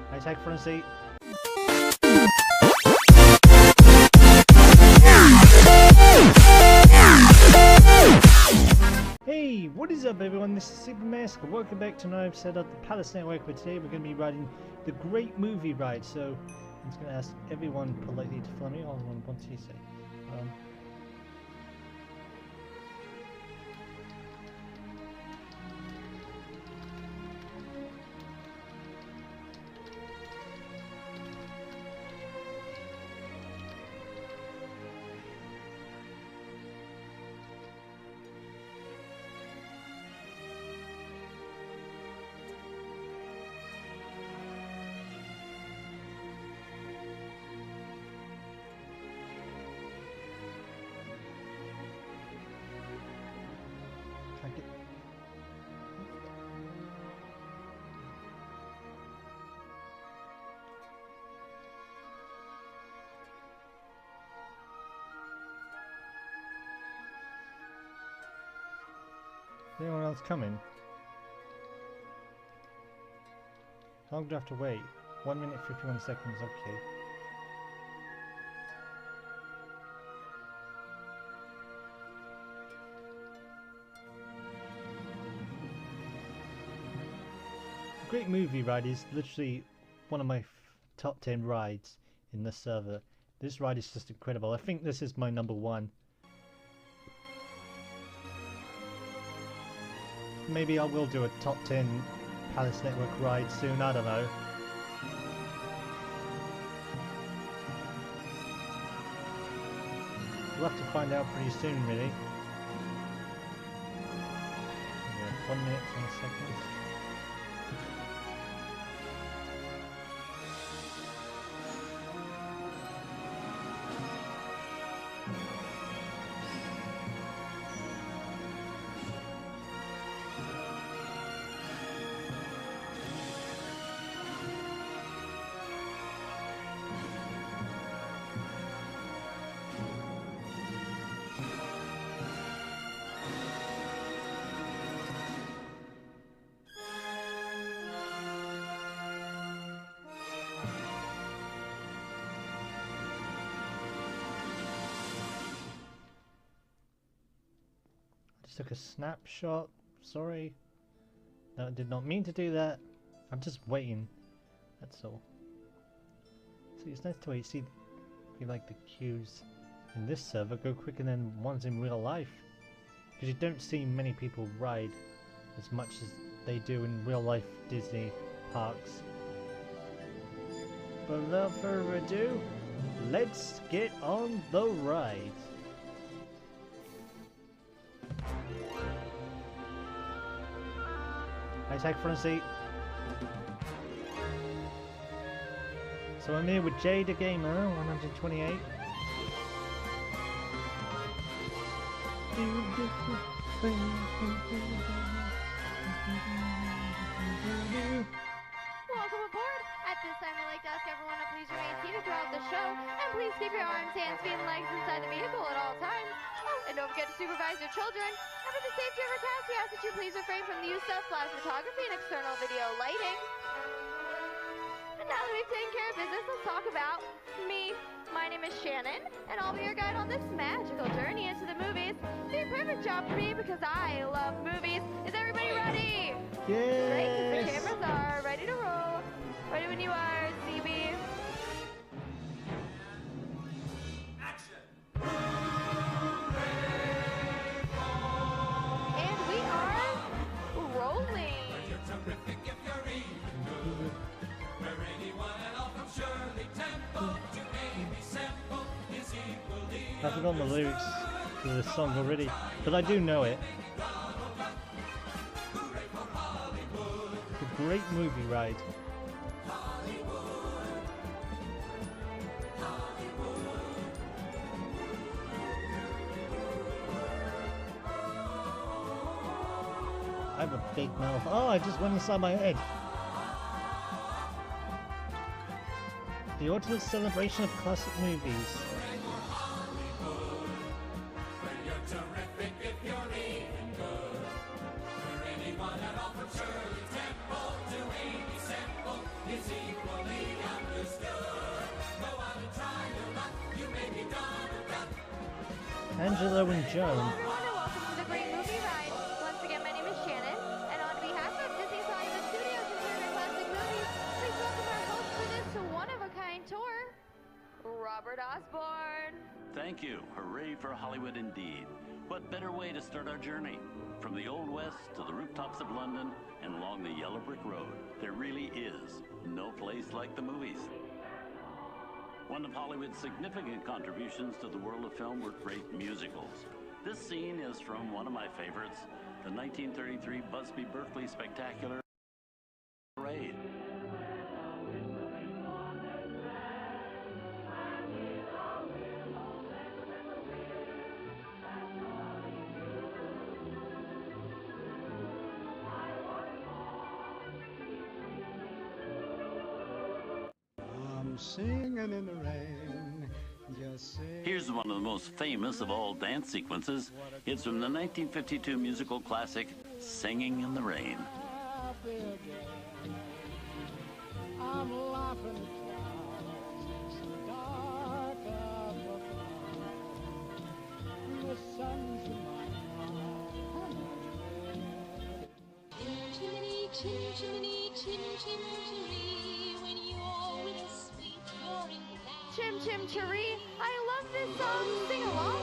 I take front seat. Hey, what is up everyone, this is Supermask and welcome back to another episode of the Palace Network, where today we're going to be riding the Great Movie Ride. So I'm just going to ask everyone politely to follow me. All one, two, say. Is anyone else coming? How long do I have to wait? 1 minute 51 seconds, okay. Great Movie Ride is literally one of my top 10 rides in this server. This ride is just incredible. I think this is my number one. Maybe I will do a top 10 Palace Network ride soon, I don't know. We'll have to find out pretty soon, really. Yeah, 1 minute, 20 seconds. Took a snapshot, sorry. No, I did not mean to do that. I'm just waiting, that's all. See, it's nice to wait, see, you like the queues in this server go quicker than ones in real life. Because you don't see many people ride as much as they do in real life Disney parks. But without further ado, let's get on the ride. I take front seat. So I'm here with Jay the Gamer, 128. Welcome aboard! At this time I'd like to ask everyone to please remain seated throughout the show, and please keep your arms, hands, feet, and legs inside the vehicle at all times. Oh, and don't forget to supervise your children. And for the safety of our cast, we ask that you please refrain from the use of flash photography and external video lighting. And now that we've taken care of business, let's talk about me. My name is Shannon, and I'll be your guide on this magical journey into the movies. Be a perfect job for me because I love movies. Is everybody ready? Yes! Great, because the cameras are ready to roll. Ready when you are, CB. Action! And we are rolling. You're terrific if you're even good. Where anyone at all from Shirley Temple to Amy Semple is equally. I've forgotten the lyrics to this song already, but I do know it. The Great Movie Ride. I have a big mouth. Oh, I just went inside my head. The ultimate celebration of classic movies. is equally understood. Go out and try your luck, you may be done or duck. Angelo and Joan. Hello everyone and welcome to the Great Movie Ride. Once again, my name is Shannon, and on behalf of Disney's Hollywood Studios and Turner Classic Movies, please welcome our host for this one-of-a-kind tour, Robert Osborne. Thank you. Hooray for Hollywood indeed. What better way to start our journey? From the Old West to the rooftops of London and along the yellow brick road, there really is no place like the movies. One of Hollywood's significant contributions to the world of film were great musicals. This scene is from one of my favorites, the 1933 Busby Berkeley Spectacular Parade. Singing in the rain, just sing. Here's one of the most famous of all dance sequences. It's from the 1952 musical classic, Singing in the Rain. Happy again. I'm laughing at clouds, it's the dark of the clouds. The sun's in my heart. Chimney, chim, chimney, chim, chim, chimney. When you're with us, sweet, you're in the land. Chim Chim Cheree, I love this song. Sing along.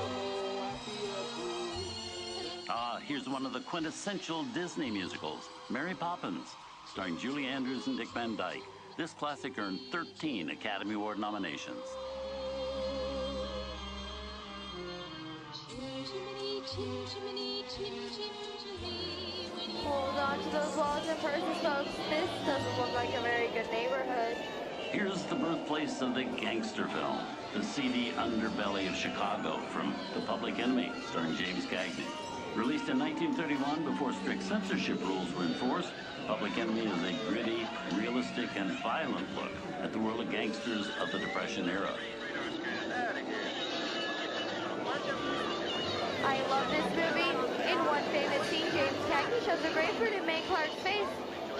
Here's one of the quintessential Disney musicals, Mary Poppins, starring Julie Andrews and Dick Van Dyke. This classic earned 13 Academy Award nominations. Chimney, chim, chimney, chim, chim, chimney. When you're Hold on to those walls and purses, folks. This doesn't look like a very good neighborhood. Here's the birthplace of the gangster film, the seedy underbelly of Chicago from The Public Enemy, starring James Cagney. Released in 1931 before strict censorship rules were enforced, Public Enemy is a gritty, realistic, and violent look at the world of gangsters of the Depression era. I love this movie. In one famous scene, James Cagney shoves a grapefruit in Mae Clark's face.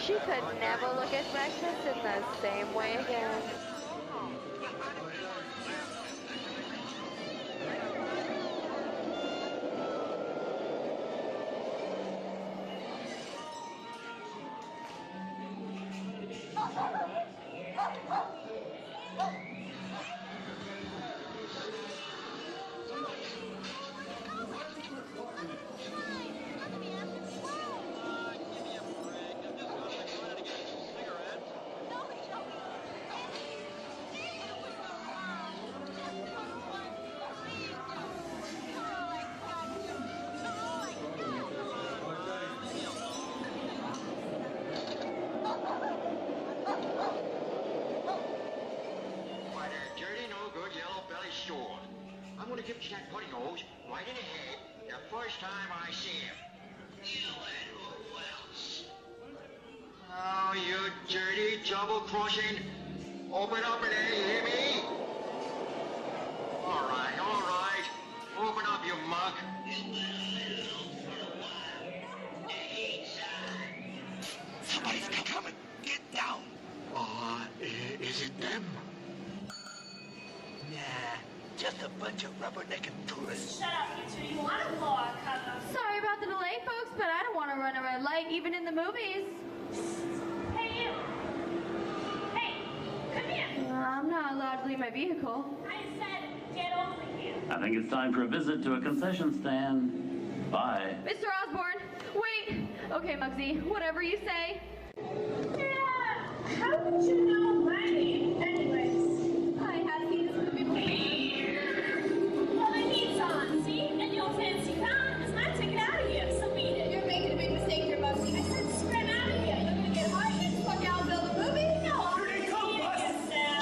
She could never look at breakfast in the same way again. I'm gonna give you that putty hose right in the head the first time I see him. You and who else? Oh, you dirty double-crossing. Open up in there, you hear me? All right. Open up, you mug. Somebody's coming. Get down. Is it them? Nah. Just a bunch of rubbernecking tourists. Shut up, you two. You want to blow our cover? Sorry about the delay, folks, but I don't want to run a red light, even in the movies. Hey, you. Hey, come here. I'm not allowed to leave my vehicle. I said get over here. I think it's time for a visit to a concession stand. Bye. Mr. Osborne, wait. Okay, Muggsy, whatever you say. Yeah, how would you know my name? Anyways, I have seen this movie before. well, the heat's on, see? And your fancy car is my ticket out of here, so beat it. You're making a big mistake here, Muggsy. I said scram out of here. You're gonna get hard hit. Fuck out, build a movie? No, Here they come, bud.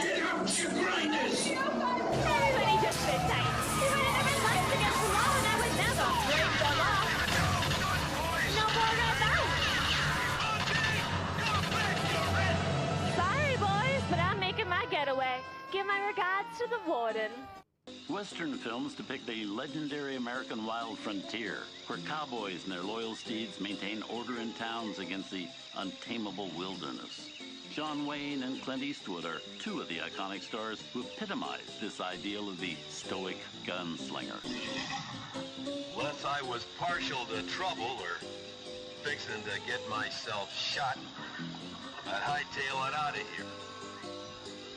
Get out, you grinders! everybody just sit tight. You would have never liked against the law, and I would never break the law. No more about. Sorry, boys, but I'm making my getaway. Give my regards to the warden. Western films depict a legendary American wild frontier where cowboys and their loyal steeds maintain order in towns against the untamable wilderness. John Wayne and Clint Eastwood are two of the iconic stars who epitomize this ideal of the stoic gunslinger. Unless I was partial to trouble or fixing to get myself shot, I'd hightail it out of here.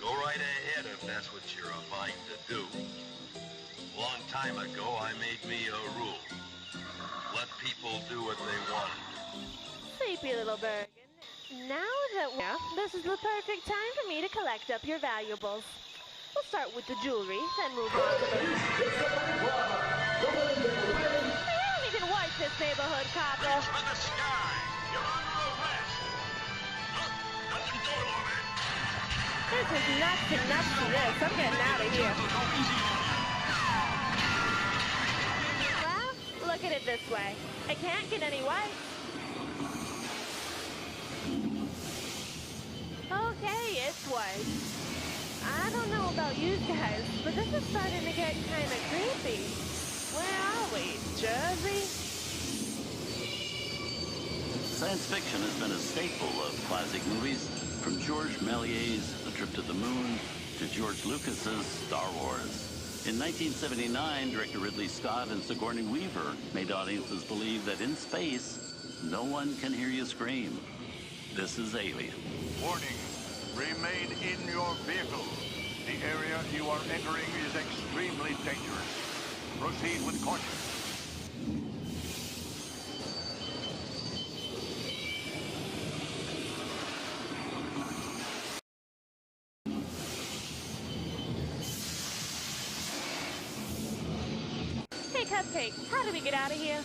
Go right ahead if that's what you're a mind to do. A long time ago, I made me a rule. Let people do what they want. Sleepy little bird. Now that this is the perfect time for me to collect up your valuables. We'll start with the jewelry, then move on to the... You can wipe this neighborhood, copper. Reach for the sky! You're under arrest! Look, nothing doing on it! This is nuts and nuts to this. I'm getting out of here. Well, look at it this way. I can't get any white. Okay, it's white. I don't know about you guys, but this is starting to get kind of creepy. Where are we? Jersey? Science fiction has been a staple of classic movies, from George Méliès's The Trip to the Moon to George Lucas's Star Wars. In 1979, director Ridley Scott and Sigourney Weaver made audiences believe that in space, no one can hear you scream. This is Alien. Warning, remain in your vehicle. The area you are entering is extremely dangerous. Proceed with caution. Hey, Cupcake, how do we get out of here?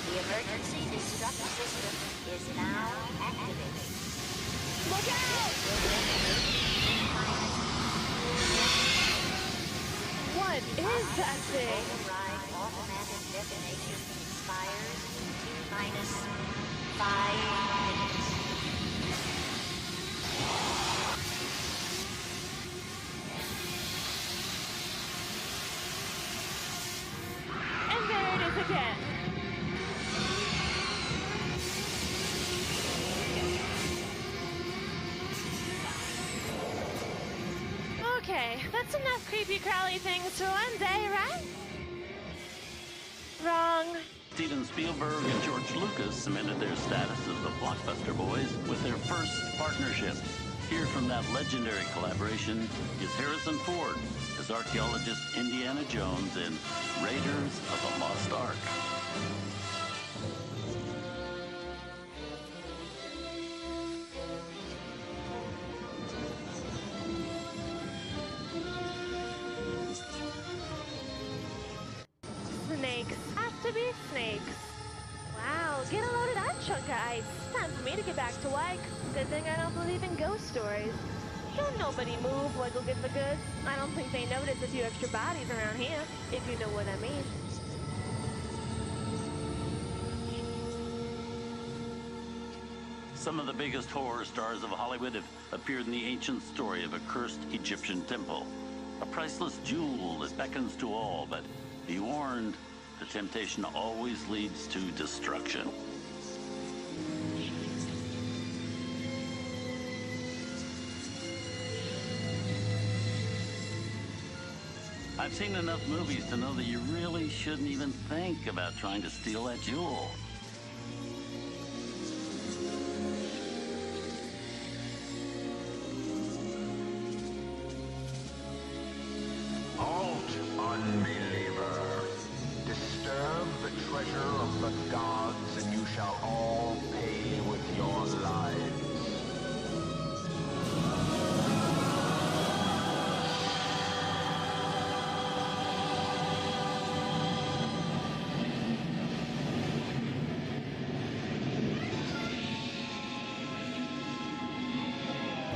The emergency destruct system is now activated. Look out! What is that thing? Override automatic detonation expires in T-5 minutes. And there it is again. Okay, that's enough creepy crawly things for one day, right? Wrong. Steven Spielberg and George Lucas cemented their status as the blockbuster boys with their first partnership. Here from that legendary collaboration is Harrison Ford as archaeologist Indiana Jones in Raiders of the Lost Ark. Snakes. Have to be snakes. Wow, get a load of that chunk of ice. Time for me to get back to work. Good thing I don't believe in ghost stories. Don't nobody move or go get the goods. I don't think they notice a few extra bodies around here, if you know what I mean. Some of the biggest horror stars of Hollywood have appeared in the ancient story of a cursed Egyptian temple. A priceless jewel that beckons to all, but be warned, the temptation always leads to destruction. I've seen enough movies to know that you really shouldn't even think about trying to steal that jewel. Halt, unbeliever. Disturb the treasure of the gods, and you shall all pay with your lives.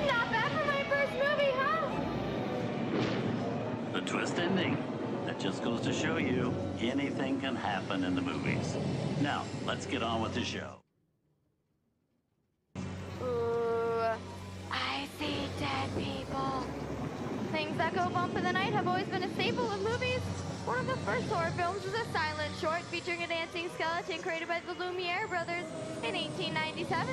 Not bad for my first movie, huh? The twist ending. That just goes to show you anything can happen in the movies. Now, let's get on with the show. Ooh, I see dead people. Things that go bump in the night have always been a staple of movies. One of the first horror films was a silent short featuring a dancing skeleton created by the Lumiere brothers in 1897.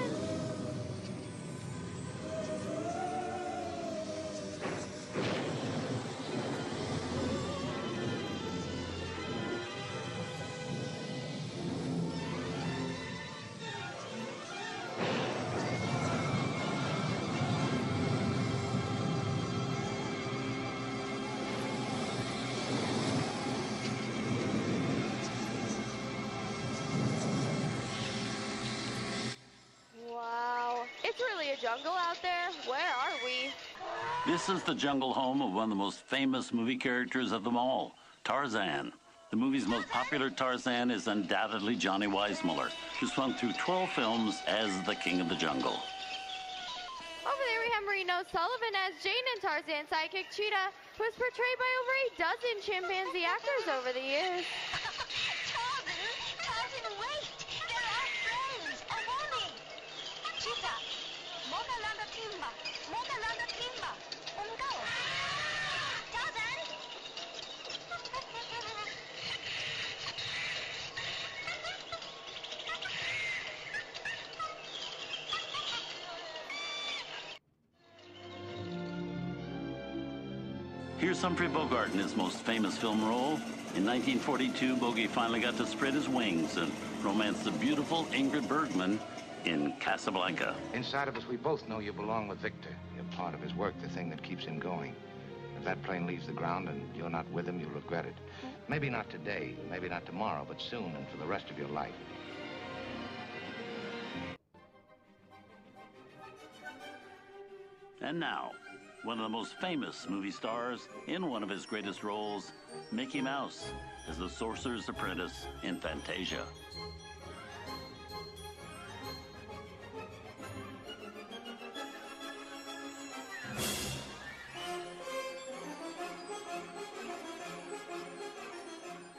Wow, it's really a jungle out there. Where are we? This is the jungle home of one of the most famous movie characters of them all, Tarzan. The movie's most popular Tarzan is undoubtedly Johnny Weissmuller, who swung through 12 films as the King of the Jungle. Over there we have Marino Sullivan as Jane and Tarzan's sidekick Cheetah, who was portrayed by over a dozen chimpanzee actors over the years. Tarzan, wait! They're our friends! A warning! Cheetah, Mona Landa Timba! Mona Landa Timba! Go! Tarzan! Here's Humphrey Bogart in his most famous film role. In 1942, Bogey finally got to spread his wings and romance the beautiful Ingrid Bergman in Casablanca. Inside of us, we both know you belong with Victor. You're part of his work, the thing that keeps him going. If that plane leaves the ground and you're not with him, you'll regret it. Maybe not today, maybe not tomorrow, but soon and for the rest of your life. And now, one of the most famous movie stars in one of his greatest roles, Mickey Mouse as the Sorcerer's Apprentice in Fantasia.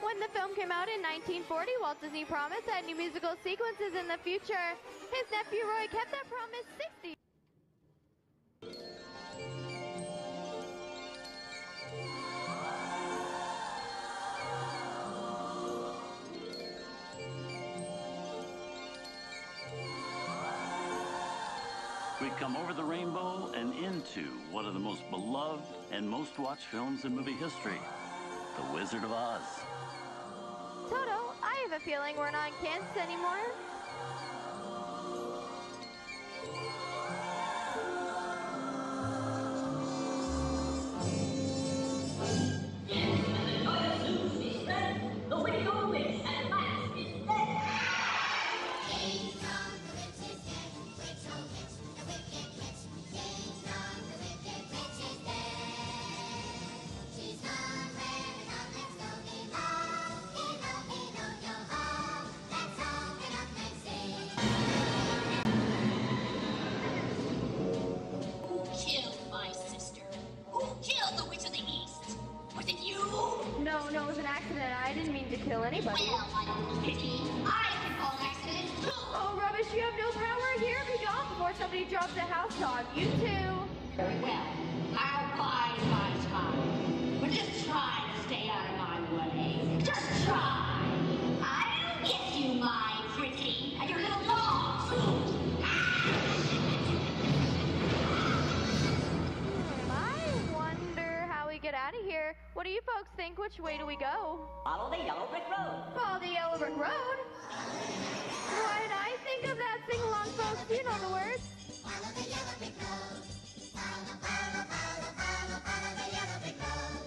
When the film came out in 1940, Walt Disney promised that new musical sequences in the future. His nephew Roy kept that promise 60 We come over the rainbow and into one of the most beloved and most watched films in movie history, The Wizard of Oz. Toto, I have a feeling we're not in Kansas anymore. No, it was an accident. I didn't mean to kill anybody. Well, I can call an accident too! Oh, rubbish, you have no power here. Be gone before somebody drops a house dog. You too. Very well. I'll bide my time. But just try to stay out of my way. Just try. I'll get you, my pretty, and your little dog, too. I wonder how we get out of here. What do you folks think? Which way do we go? Follow the yellow brick road. Follow the yellow brick road? Why'd I think of that? Sing along, folks. You know the words. Follow the yellow brick road. Follow the yellow brick road.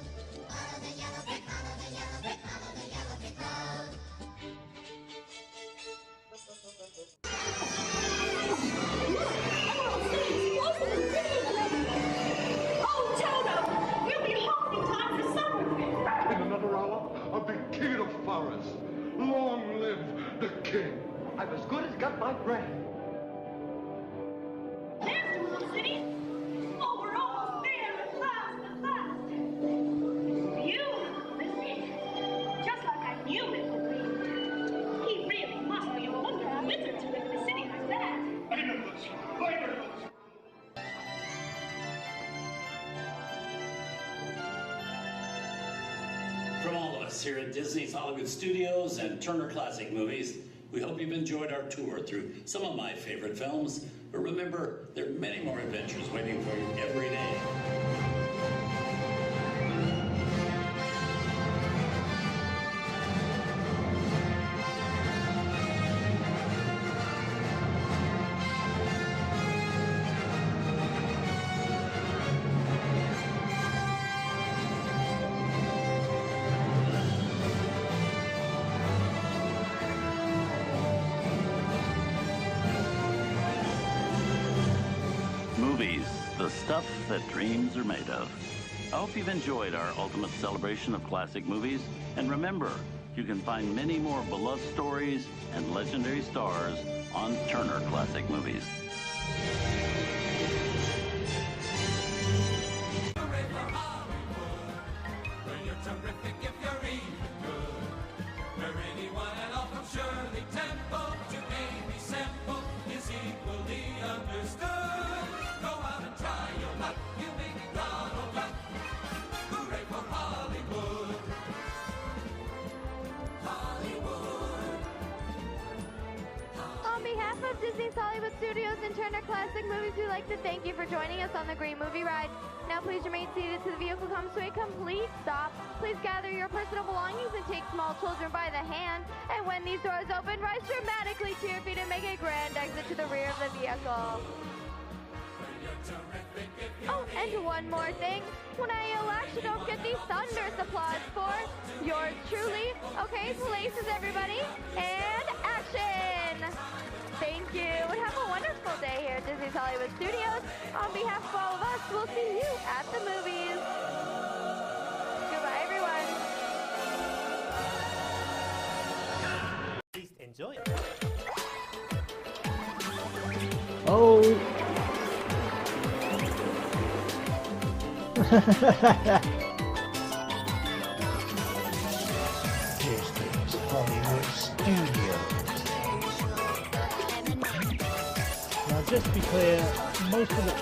Follow the yellow brick, follow the yellow brick, follow the yellow brick road. Oh, Toto! We'll be home in time for supper. In another hour, I'll be king of the forest. Long live the king. I've as good as got my breath. There's the little city. Oh, we're almost there. At last. Beautiful, isn't it? Just like I knew it would be. He really must be a wonderful wizard to live in a city like that. From all of us us here at Disney's Hollywood Studios and Turner Classic Movies. We hope you've enjoyed our tour through some of my favorite films. But remember, there are many more adventures waiting for you every day. Movies, the stuff that dreams are made of. I hope you've enjoyed our ultimate celebration of classic movies. And remember, you can find many more beloved stories and legendary stars on Turner Classic Movies. Hooray for Hollywood, where you're terrific if you're even good. Where anyone at all from Shirley Temple to Amy Semple is equally understood. Go out and try your luck, you may be Donald Duck. Hooray for Hollywood. Hollywood. On behalf of Disney's Hollywood Studios and Turner Classic Movies, we'd like to thank you for joining us on the Great Movie Ride. Now please remain seated till the vehicle comes to a complete stop. Please gather your personal belongings and take small children by the hand. And when these doors open, rise dramatically to your feet and make a grand exit to the rear of the vehicle. Oh, and one more thing. When I yell action, don't get these thunderous applause for yours truly. Okay, places everybody, and action! Thank you, and have a wonderful day here at Disney's Hollywood Studios. On behalf of all of us, we'll see you at the movies. Goodbye, everyone. Please enjoy. Oh. Disney's Hollywood Studios. Now, just to be clear, most of the